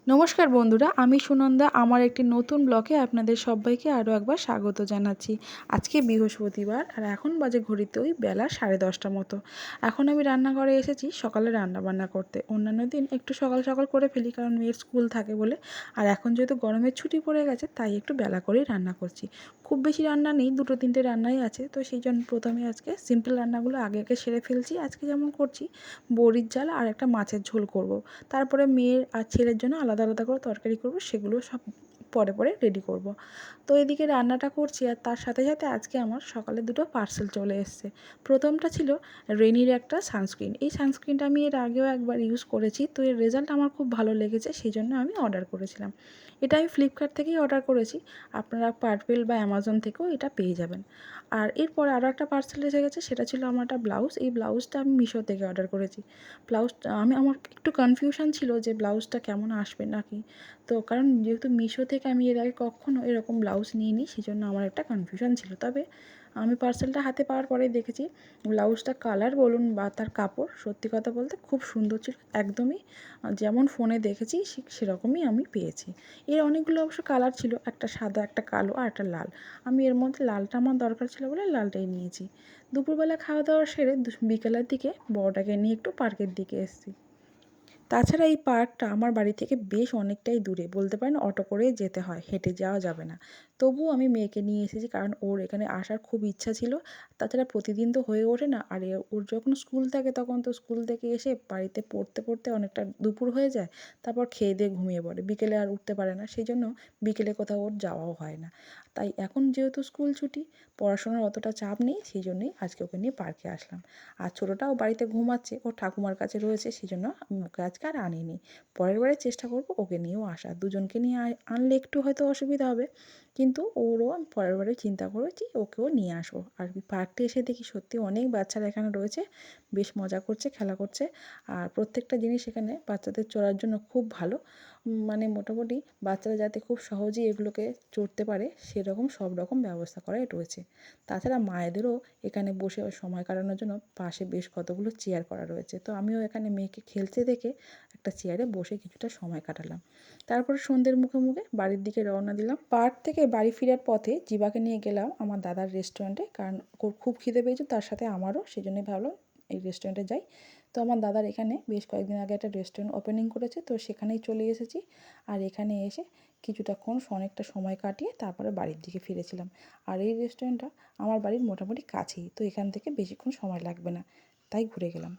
নমস্কার বন্ধুরা, আমি সুনন্দা। আমার একটি নতুন ব্লগে আপনাদের সবাইকে আরও একবার স্বাগত জানাচ্ছি। আজকে বৃহস্পতিবার আর এখন বাজে ঘড়িতে ওই বেলা 10:30 মতো। এখন আমি রান্নাঘরে এসেছি সকালে রান্নাবান্না করতে। অন্যান্য দিন একটু সকাল সকাল করে ফেলি, কারণ মেয়ের স্কুল থাকে বলে। আর এখন যেহেতু গরমের ছুটি পড়ে গেছে, তাই একটু বেলা করেই রান্না করছি। খুব বেশি রান্না নেই, 2-3টে রান্নাই আছে, তো সেই জন্য প্রথমে আজকে সিম্পল রান্নাগুলো আগে আগে সেরে ফেলছি। আজকে যেমন করছি, বড়ির ঝাল আর একটা মাছের ঝোল করব। তারপরে মেয়ের আর ছেলের জন্য আলাদা আলাদা করে তরকারি করব, সেগুলো সব পরে পরে রেডি করব। তো এদিকে রান্নাটা করছি, আর তার সাথে সাথে আজকে আমার সকালে দুটো পার্সেল চলে এসেছে। প্রথমটা ছিল রেনির একটা সানস্ক্রিন। এই সানস্ক্রিনটা আমি এর আগেও একবার ইউজ করেছি, তো এর রেজাল্ট আমার খুব ভালো লেগেছে, সেই জন্য আমি অর্ডার করেছিলাম। এটা আমি ফ্লিপকার্ট থেকেই অর্ডার করেছি। আপনারা পার্পেল বা অ্যামাজন থেকেও এটা পেয়ে যাবেন। আর এরপরে আরও একটা পার্সেল এসে গেছে, সেটা ছিল আমার একটা ব্লাউজ। এই ব্লাউজটা আমি মিশো থেকে অর্ডার করেছি। ব্লাউজটা আমার একটু কনফিউশন ছিল যে ব্লাউজটা কেমন আসবে নাকি। তো কারণ যেহেতু মিশো থেকে আমি এর আগে কখনও এরকম ব্লাউজ নিইনি, সেজন্য আমার একটা কনফিউশন ছিল। তবে আমি পার্সেলটা হাতে পাওয়ার পরেই দেখেছি ব্লাউজটা কালার বলুন বা তার কাপড়, সত্যি কথা বলতে খুব সুন্দর ছিল। একদমই যেমন ফোনে দেখেছি ঠিক সেরকমই আমি পেয়েছি। এর অনেকগুলো অবশ্য কালার ছিল, একটা সাদা, একটা কালো আর একটা লাল। আমি এর মধ্যে লালটা আমার দরকার ছিল বলে লালটাই নিয়েছি। দুপুরবেলা খাওয়া দাওয়া সেরে বিকেলের দিকে বড়টাকে নিয়ে একটু পার্কের দিকে এসেছি। তাছাড়া এই পার্কটা আমার বাড়ি থেকে বেশ অনেকটাই দূরে, বলতে পারেন অটো করেই যেতে হয়, হেঁটে যাওয়া যাবে না। তবুও আমি মেয়েকে নিয়ে এসেছি, কারণ ওর এখানে আসার খুব ইচ্ছা ছিল। তাছাড়া প্রতিদিন তো হয়ে ওঠে না, আর ওর যখন স্কুল থাকে তখন তো স্কুল থেকে এসে বাড়িতে পড়তে পড়তে অনেকটা দুপুর হয়ে যায়। তারপর খেয়ে দিয়ে ঘুমিয়ে পড়ে, বিকেলে আর উঠতে পারে না, সেই জন্য বিকেলে কোথাও ওর যাওয়াও হয় না। তাই এখন যেহেতু স্কুল ছুটি, পড়াশোনার অতটা চাপ নেই, সেই জন্যই আজকে ওকে নিয়ে পার্কে আসলাম। আর ছোটোটাও বাড়িতে ঘুমাচ্ছে, ও ঠাকুমার কাছে রয়েছে, সেই জন্য আমি ওকে আজকে আর আনিনি। পরের বারে চেষ্টা করব ওকে নিয়েও আসার। দুজনকে নিয়ে আনলে একটু হয়তো অসুবিধা হবে, কিন্তু ওরও আমি পরের বারে চিন্তা করেছি ওকেও নিয়ে আসবো। আর পার্কটা এসে দেখি সত্যি অনেক বাচ্চারা এখানে রয়েছে, বেশ মজা করছে, খেলা করছে। আর প্রত্যেকটা জিনিস এখানে বাচ্চাদের চড়ার জন্য খুব ভালো। মানে মোটামুটি বাচ্চারা যাতে খুব সহজেই এগুলোকে চড়তে পারে, সেরকম সব রকম ব্যবস্থা করাই রয়েছে। তাছাড়া মায়েদেরও এখানে বসে সময় কাটানোর জন্য পাশে বেশ কতগুলো চেয়ার করা রয়েছে। তো আমিও এখানে মেয়েকে খেলতে দেখে একটা চেয়ারে বসে কিছুটা সময় কাটালাম। তারপরে সন্ধ্যের মুখে মুখে বাড়ির দিকে রওনা দিলাম। পার্ক থেকে বাড়ি ফেরার পথে জিবাকে নিয়ে গেলাম আমার দাদার রেস্টুরেন্টে, কারণ ওর খুব খিদে পেয়েছে, তার সাথে আমারও, সেই জন্যই ভাবলাম এই রেস্টুরেন্টে যাই। তো আমার দাদার এখানে বেশ কয়েকদিন আগে একটা রেস্টুরেন্ট ওপেনিং করেছে, তো সেখানেই চলে এসেছি। আর এখানে এসে কিছুটাক্ষণ অনেকটা সময় কাটিয়ে তারপরে বাড়ির দিকে ফিরেছিলাম। আর এই রেস্টুরেন্টটা আমার বাড়ির মোটামুটি কাছেই, তো এখান থেকে বেশিক্ষণ সময় লাগবে না, তাই ঘুরে গেলাম।